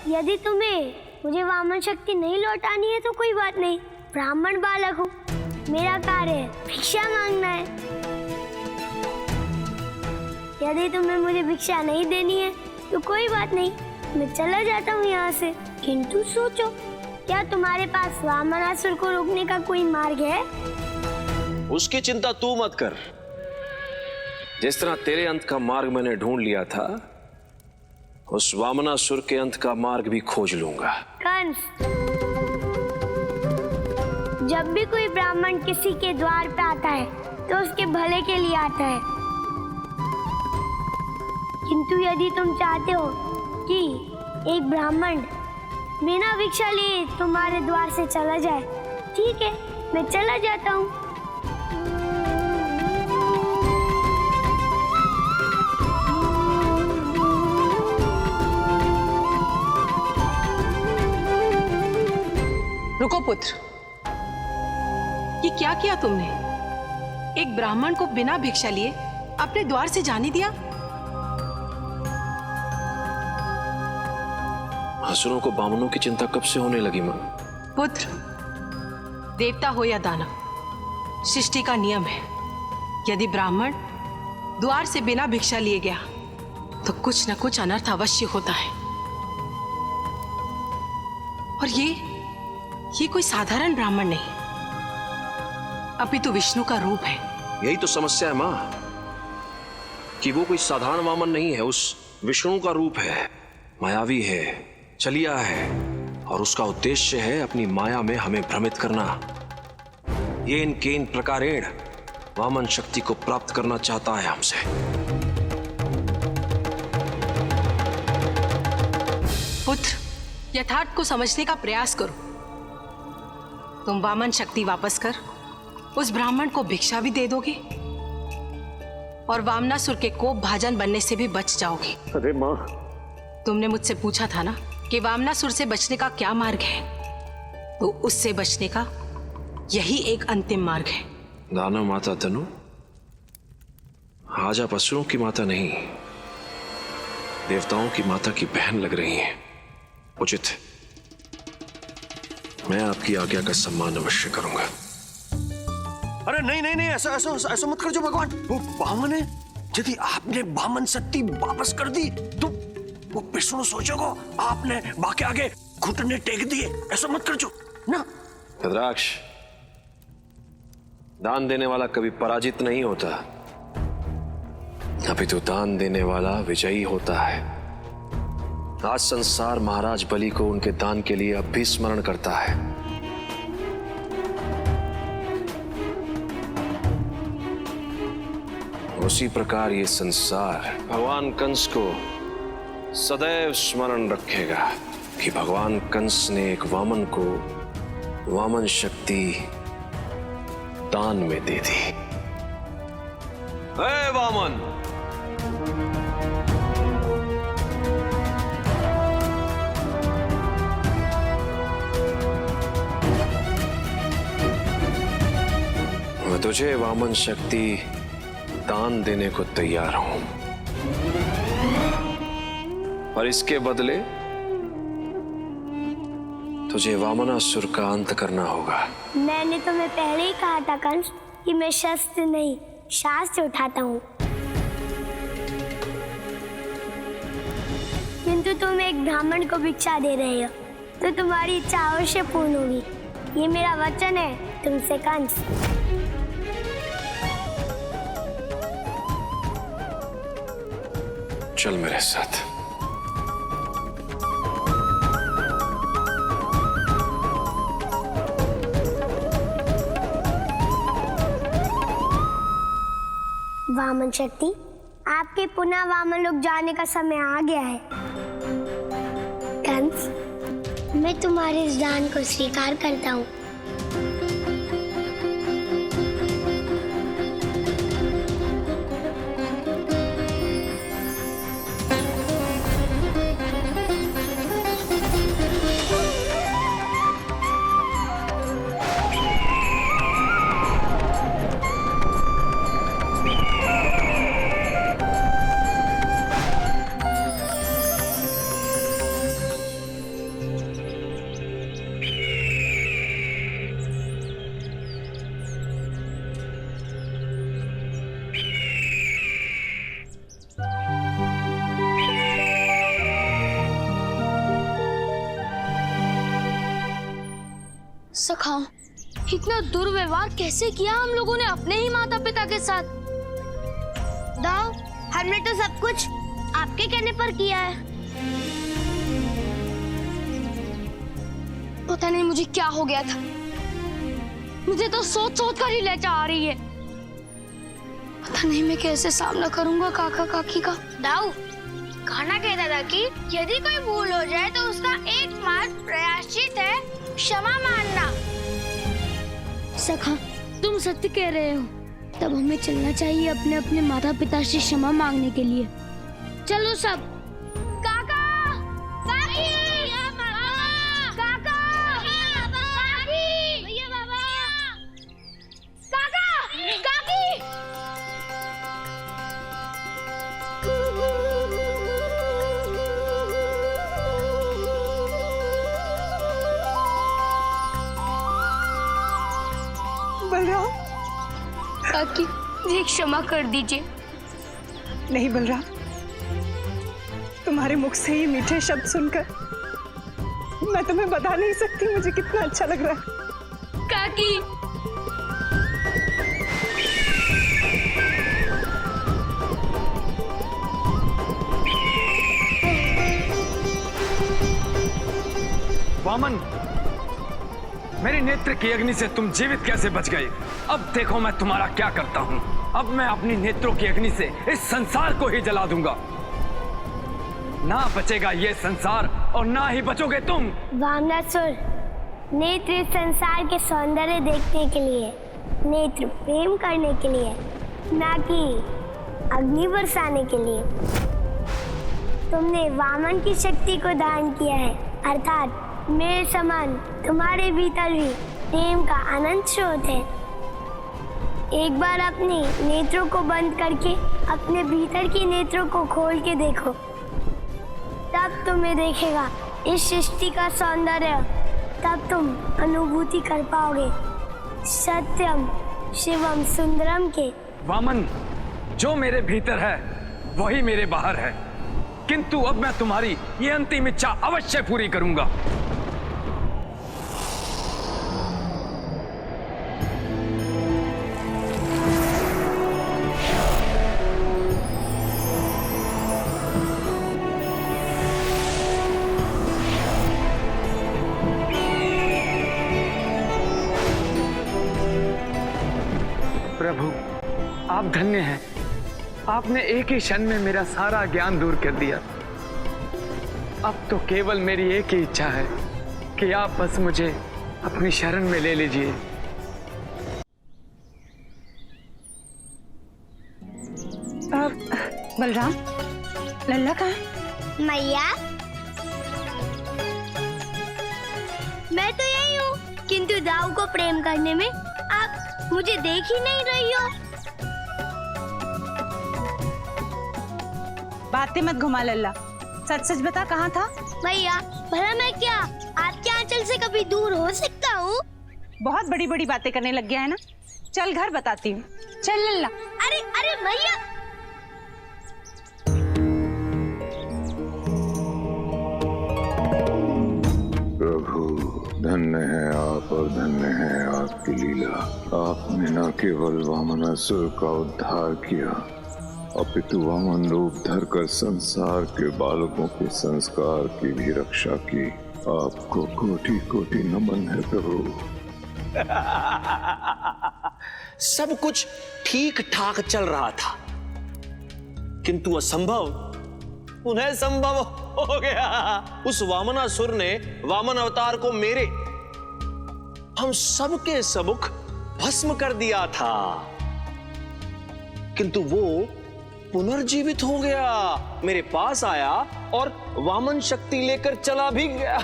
यदि तुम्हें मुझे वामन शक्ति नहीं लौटानी है तो कोई बात नहीं, ब्राह्मण बालक हूँ, मेरा कार्य भिक्षा मांगना है। यदि तुम्हें मुझे भिक्षा नहीं देनी है तो कोई बात नहीं, मैं चला जाता हूँ यहाँ से। किंतु सोचो, क्या तुम्हारे पास वामनासुर को रोकने का कोई मार्ग है? उसकी चिंता तू मत कर। जिस तरह तेरे अंत का मार्ग मैंने ढूंढ लिया था, उस वामनासुर के अंत का मार्ग भी खोज लूंगा। कंस, जब भी कोई ब्राह्मण किसी के द्वार पे आता है तो उसके भले के लिए आता है, किंतु यदि तुम चाहते हो कि एक ब्राह्मण बिना भिक्षा लिए तुम्हारे द्वार से चला जाए, ठीक है, मैं चला जाता हूँ। रुको पुत्र, ये क्या किया तुमने? एक ब्राह्मण को बिना भिक्षा लिए अपने द्वार से जाने दिया? असुरों को बामनों की चिंता कब से होने लगी मां? पुत्र, देवता हो या दानव, सृष्टि का नियम है, यदि ब्राह्मण द्वार से बिना भिक्षा लिए गया तो कुछ न कुछ अनर्थ अवश्य होता है। और ये कोई साधारण ब्राह्मण नहीं, अपितु विष्णु का रूप है। यही तो समस्या है मां, कि वो कोई साधारण वामन नहीं है, उस विष्णु का रूप है, मायावी है, चलिया है, और उसका उद्देश्य है अपनी माया में हमें भ्रमित करना। ये इन प्रकारेण वामन शक्ति को प्राप्त करना चाहता है हमसे। पुत्र, यथार्थ को समझने का प्रयास करो। तुम वामन शक्ति वापस कर उस ब्राह्मण को भिक्षा भी दे दोगे और वामनासुर के कोप भाजन बनने से भी बच जाओगे। अरे मां, तुमने मुझसे पूछा था ना कि वामनासुर से बचने का क्या मार्ग है, तो उससे बचने का यही एक अंतिम मार्ग है। दानव माता तनु, आज आप असुरों की माता नहीं, देवताओं की माता की बहन लग रही हैं। उचित है, मैं आपकी आज्ञा का सम्मान अवश्य करूंगा। अरे नहीं नहीं नहीं, ऐसा मत कर जो भगवान, वो बामन है। यदि आपने बामन शक्ति वापस कर दी तो वो विष्णु सोचेगा आपने बाकी आगे घुटने टेक दिए। ऐसा मत कर जो ना। रुद्राक्ष, दान देने वाला कभी पराजित नहीं होता, अपितु दान देने वाला विजयी होता है। आज संसार महाराज बलि को उनके दान के लिए अब भी स्मरण करता है। उसी प्रकार ये संसार भगवान कंस को सदैव स्मरण रखेगा कि भगवान कंस ने एक वामन को वामन शक्ति दान में दे दी। हे वामन, मैं तुझे वामन शक्ति दान देने को तैयार हूं, पर इसके बदले तुझे वामनासुर का अंत करना होगा। मैंने तुम्हें पहले ही कहा था कंस कि मैं शस्त्र नहीं शास्त्र उठाता हूँ, किंतु तुम एक ब्राह्मण को भिक्षा दे रहे हो तो तुम्हारी इच्छा अवश्य पूर्ण होगी। ये मेरा वचन है तुमसे कंस। चल मेरे साथ। वामन शक्ति, आपके पुनः वामन लोक जाने का समय आ गया है। कंस, मैं तुम्हारे इस दान को स्वीकार करता हूँ। सखा, इतना दुर्व्यवहार कैसे किया हम लोगों ने अपने ही माता पिता के साथ? दाऊ, हमने तो सब कुछ आपके कहने पर किया है। पता नहीं मुझे क्या हो गया था, मुझे तो सोच सोच कर ही लज्जा आ रही है। पता नहीं मैं कैसे सामना करूंगा काका काकी का। दाऊ, खाना कहता था कि यदि कोई भूल हो जाए तो उसका एकमात्र प्रायश्चित है क्षमा मांगना। सखा, तुम सत्य कह रहे हो। तब हमें चलना चाहिए अपने अपने माता पिता से क्षमा मांगने के लिए। चलो सब। काका, काकी, काका, काकी, भैया बाबा, काका, काकी। बलराम, काकी, मुझे क्षमा कर दीजिए। नहीं बलराम, तुम्हारे मुख से ये मीठे शब्द सुनकर मैं तुम्हें बता नहीं सकती मुझे कितना अच्छा लग रहा है। काकी, वामन, मेरी नेत्र की अग्नि से तुम जीवित कैसे बच गए? अब देखो मैं तुम्हारा क्या करता हूँ। अब मैं अपनी नेत्रों की अग्नि से इस संसार को ही जला दूंगा। ना बचेगा ये संसार और ना ही बचोगे तुम। वामनासुर, नेत्र इस संसार के सौंदर्य देखने के लिए, नेत्र प्रेम करने के लिए, ना कि अग्नि बरसाने के लिए। तुमने वामन की शक्ति को दान किया है, अर्थात मेरे समान तुम्हारे भीतर भी प्रेम का अनंत स्रोत है। एक बार अपने नेत्रों को बंद करके अपने भीतर की नेत्रों को खोल के देखो, तब तुम्हें देखेगा इस सृष्टि का सौंदर्य। तब तुम अनुभूति कर पाओगे सत्यम शिवम सुंदरम के। वामन, जो मेरे भीतर है वही मेरे बाहर है, किंतु अब मैं तुम्हारी ये अंतिम इच्छा अवश्य पूरी करूंगा। प्रभु, आप धन्य हैं। आपने एक ही क्षण में मेरा सारा ज्ञान दूर कर दिया। अब तो केवल मेरी एक ही इच्छा है कि आप बस मुझे अपनी शरण में ले लीजिए। बलराम, लल्ला कहाँ है? मैया, मैं तो यही हूँ, किंतु दाऊ को प्रेम करने में आप मुझे देख ही नहीं रही हो। बातें मत घुमा लल्ला, सच सच बता कहाँ था? भैया, भला मैं क्या आपके आंचल से कभी दूर हो सकता हूँ? बहुत बड़ी बड़ी बातें करने लग गया है ना। चल घर बताती हूँ। चल लल्ला। अरे अरे भैया, प्रभु, धन्य है आप और धन्य है आपकी लीला। आपने न केवल वामनासुर का उद्धार किया, अपितु वामन रूप धरकर संसार के बालकों के संस्कार की भी रक्षा की। आपको कोटि कोटि नमन है प्रभु। सब कुछ ठीक ठाक चल रहा था, किंतु असंभव उन्हें संभव हो गया। उस वामनासुर ने वामन अवतार को मेरे हम सबके सम्मुख भस्म कर दिया था, किंतु वो पुनर्जीवित हो गया, मेरे पास आया और वामन शक्ति लेकर चला भी गया।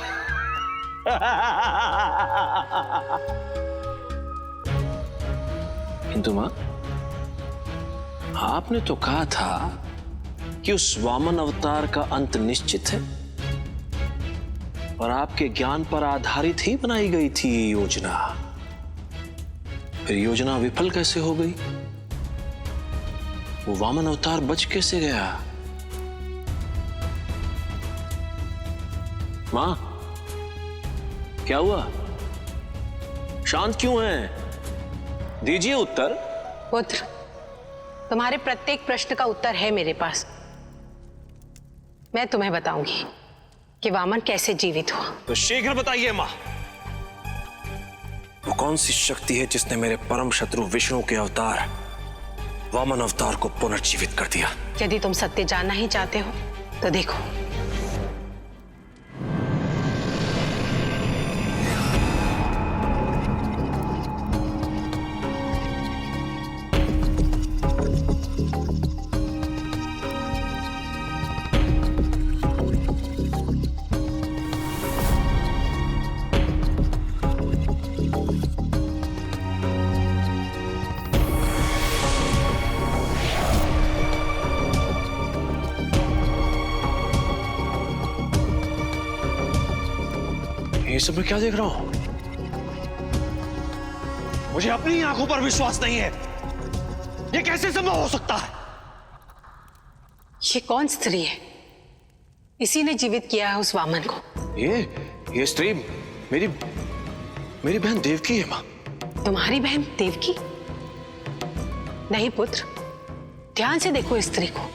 किंतु मां, आपने तो कहा था कि उस वामन अवतार का अंत निश्चित है और आपके ज्ञान पर आधारित ही बनाई गई थी ये योजना। फिर योजना विफल कैसे हो गई? वो वामन अवतार बच कैसे गया? मां, क्या हुआ? शांत क्यों हैं? दीजिए उत्तर। पुत्र, तुम्हारे प्रत्येक प्रश्न का उत्तर है मेरे पास। मैं तुम्हें बताऊंगी कि वामन कैसे जीवित हुआ। तो शीघ्र बताइए मां, वो कौन सी शक्ति है जिसने मेरे परम शत्रु विष्णु के अवतार वामन अवतार को पुनर्जीवित कर दिया? यदि तुम सत्य जानना ही चाहते हो तो देखो। ये सब मैं क्या देख रहा हूं? मुझे अपनी आंखों पर विश्वास नहीं है। ये कैसे संभव हो सकता है? ये कौन स्त्री है? इसी ने जीवित किया है उस वामन को। ये स्त्री मेरी बहन देवकी है मां। तुम्हारी बहन देवकी? नहीं पुत्र, ध्यान से देखो इस स्त्री को।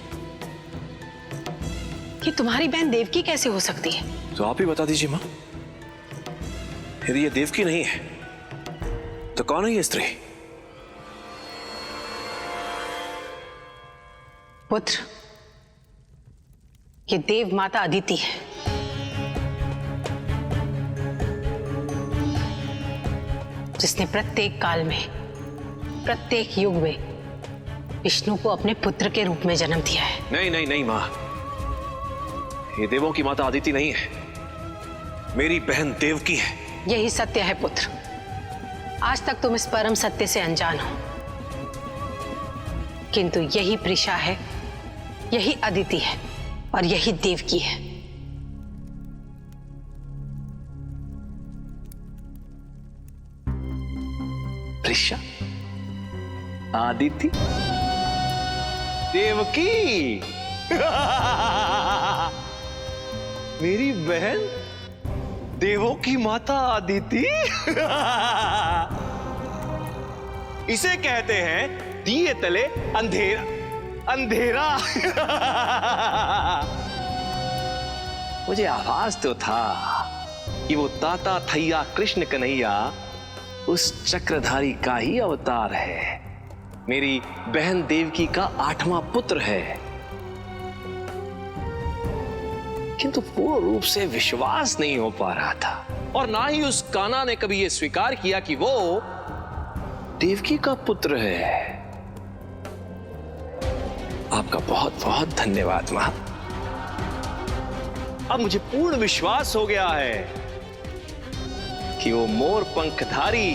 कि तुम्हारी बहन देवकी कैसे हो सकती है? तो आप ही बता दीजिए मां। यदि ये देवकी नहीं है तो कौन है ये स्त्री? पुत्र, ये देव माता अदिति है। जिसने प्रत्येक काल में, प्रत्येक युग में विष्णु को अपने पुत्र के रूप में जन्म दिया है। नहीं नहीं नहीं मां, ये देवों की माता अदिति नहीं है, मेरी बहन देवकी है। यही सत्य है पुत्र। आज तक तुम इस परम सत्य से अनजान हो, किंतु यही प्रिशा है, यही अदिति है और यही देवकी है। प्रिशा, आदिति, देवकी मेरी बहन देवों की माता आदिति। इसे कहते हैं दिए तले अंधेरा। अंधेरा मुझे आवाज तो था कि वो ताता थैया कृष्ण कन्हैया उस चक्रधारी का ही अवतार है। मेरी बहन देवकी का 8वां पुत्र है, किंतु पूर्ण रूप से विश्वास नहीं हो पा रहा था। और ना ही उस कान्हा ने कभी यह स्वीकार किया कि वो देवकी का पुत्र है। आपका बहुत बहुत धन्यवाद मां। अब मुझे पूर्ण विश्वास हो गया है कि वो मोर पंखधारी,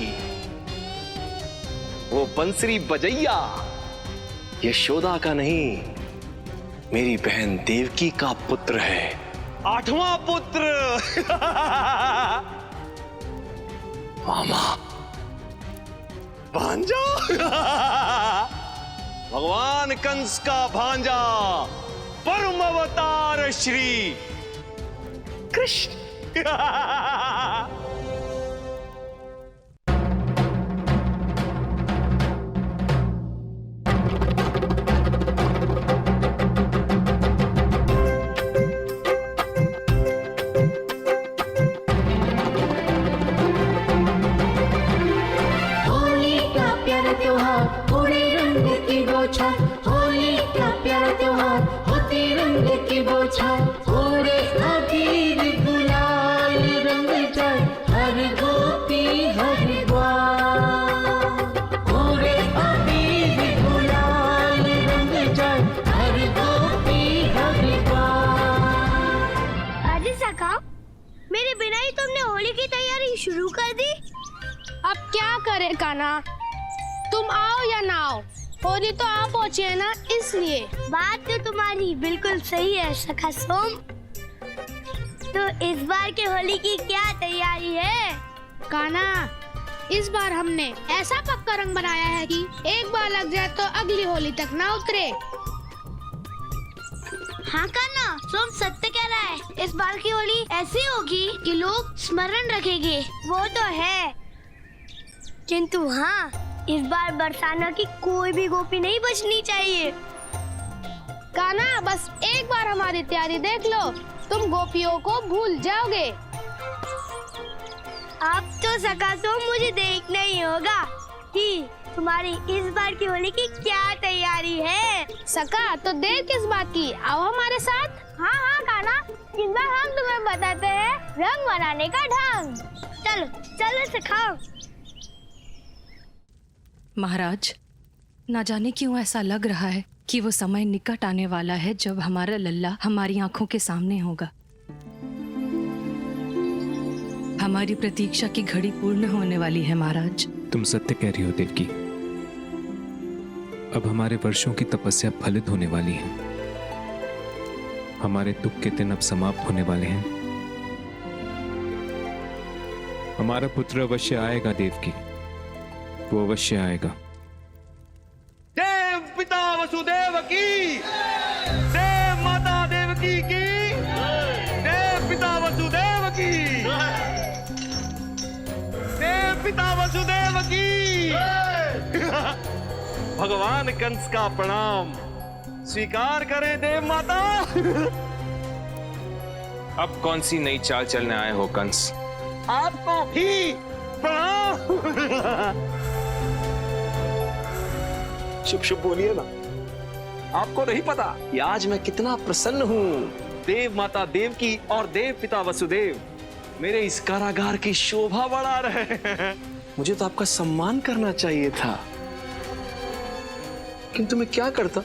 वो बंसरी बजैया यशोदा का नहीं, मेरी बहन देवकी का पुत्र है। 8वां पुत्र। मामा, भांजा, भगवान कंस का भांजा, परम अवतार श्री कृष्ण। होली का प्यारा त्योहार, थोड़े रंग की बौछार। होली का प्यारा त्योहार, होती रंग की बौछार। थोड़े अबीर गुलाल रंग जाए हर गोपी हर द्वार। थोड़े अबीर गुलाल रंग जाए हर गोपी हर द्वार। अरे सखा, मेरे बिना ही तुमने होली की तैयारी शुरू कर दी। अब क्या करे कान्हा, तुम आओ या ना आओ, होली तो आप पहुंचे है ना, इसलिए। बात तो तुम्हारी बिल्कुल सही है सखा सोम। तो इस बार के होली की क्या तैयारी है? कान्हा, इस बार हमने ऐसा पक्का रंग बनाया है कि एक बार लग जाए तो अगली होली तक ना उतरे। हाँ कान्हा, सोम सत्य कह रहा है। इस बार की होली ऐसी होगी कि लोग स्मरण रखेंगे। वो तो है। किंतु हाँ, इस बार बरसाना की कोई भी गोपी नहीं बचनी चाहिए। कान्हा, बस एक बार हमारी तैयारी देख लो, तुम गोपियों को भूल जाओगे। अब तो सका तो मुझे देखना ही होगा कि तुम्हारी इस बार की होली की क्या तैयारी है। सका तो देर किस बात की, आओ हमारे साथ। हाँ हाँ कान्हा, इस बार हम तुम्हें बताते हैं रंग बनाने का ढंग। चलो चलो सिखाओ। महाराज, ना जाने क्यों ऐसा लग रहा है कि वो समय निकट आने वाला है जब हमारा लल्ला हमारी आंखों के सामने होगा। हमारी प्रतीक्षा की घड़ी पूर्ण होने वाली है महाराज। तुम सत्य कह रही हो देवकी। अब हमारे वर्षों की तपस्या फलित होने वाली है। हमारे दुख के दिन अब समाप्त होने वाले हैं। हमारा पुत्र अवश्य आएगा देवकी, वो अवश्य आएगा। देव पिता वसुदेव की, देव माता देवकी की, देव पिता वसुदेव की, देव पिता वसुदेव की। भगवान कंस का प्रणाम स्वीकार करें देव माता। अब कौन सी नई चाल चलने आए हो कंस? आपको भी प्रणाम। शुभ शुभ बोलिए ना। आपको नहीं पता कि आज मैं कितना प्रसन्न हूँ। देव माता देवकी और देव पिता वसुदेव मेरे इस कारागार की शोभा बढ़ा रहे हैं। मुझे तो आपका सम्मान करना चाहिए था, किंतु मैं क्या करता।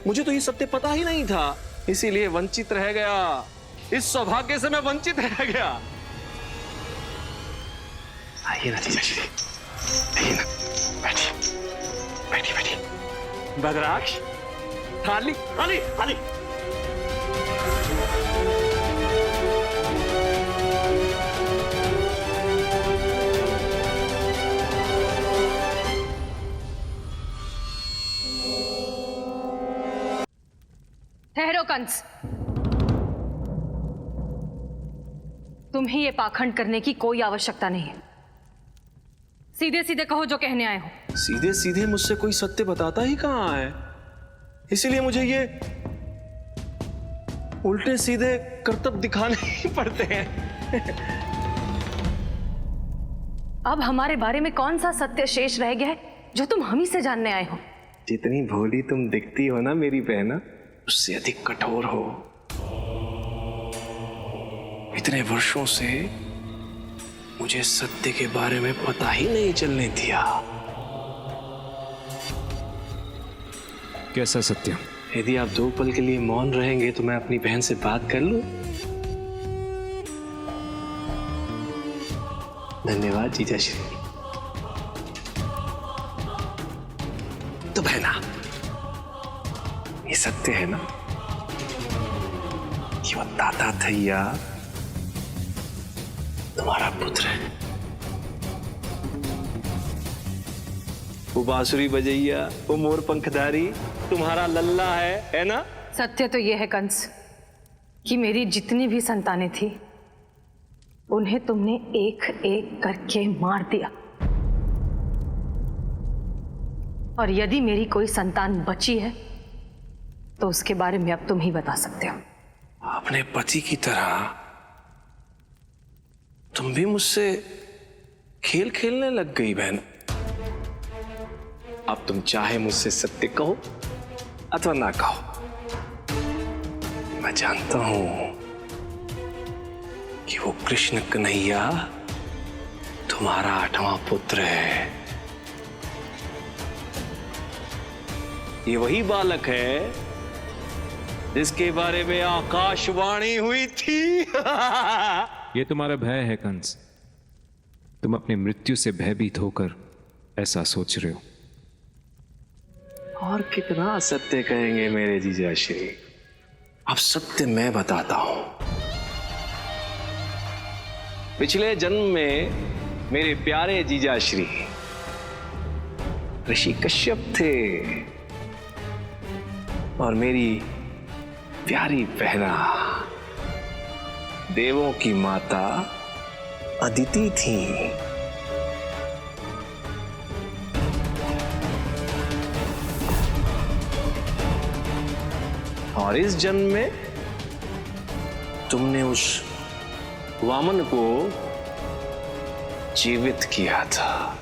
मुझे तो ये सत्य पता ही नहीं था, इसीलिए वंचित रह गया। इस सौभाग्य से मैं वंचित रह गया। आइए ना जीजाश्री, आइए ना, बैठिए बैठिए बैठिए। बदराक्ष, थाली थाली थाली। ठहरो कंस, तुम्हें ये पाखंड करने की कोई आवश्यकता नहीं है। सीधे सीधे कहो जो कहने आए हो। सीधे सीधे मुझसे कोई सत्य बताता ही कहाँ है, इसीलिए मुझे ये उल्टे सीधे करतब दिखाने ही पड़ते हैं। अब हमारे बारे में कौन सा सत्य शेष रह गया है जो तुम हम ही से जानने आए हो? जितनी भोली तुम दिखती हो ना मेरी बहना, उससे अधिक कठोर हो। इतने वर्षों से मुझे सत्य के बारे में पता ही नहीं चलने दिया। कैसा सत्य? यदि आप 2 पल के लिए मौन रहेंगे तो मैं अपनी बहन से बात कर लूं। धन्यवाद जीजाश्री। तो बहना, ये सत्य है ना कि वो ताता थैया तुम्हारा पुत्र है? वो बांसुरी बजैया, वो मोर पंखधारी तुम्हारा लल्ला है ना? सत्य तो यह है कंस कि मेरी जितनी भी संतानें थी उन्हें तुमने एक एक करके मार दिया। और यदि मेरी कोई संतान बची है तो उसके बारे में अब तुम ही बता सकते हो। अपने पति की तरह तुम भी मुझसे खेल खेलने लग गई बहन। अब तुम चाहे मुझसे सत्य कहो अथवा ना कहो, मैं जानता हूं कि वो कृष्ण कन्हैया तुम्हारा 8वां पुत्र है। ये वही बालक है जिसके बारे में आकाशवाणी हुई थी। ये तुम्हारा भय है कंस। तुम अपनी मृत्यु से भयभीत होकर ऐसा सोच रहे हो। और कितना सत्य कहेंगे मेरे जीजाश्री। अब सत्य मैं बताता हूं। पिछले जन्म में मेरे प्यारे जीजाश्री ऋषि कश्यप थे और मेरी प्यारी बहना देवों की माता अदिति थी। और इस जन्म में तुमने उस वामन को जीवित किया था।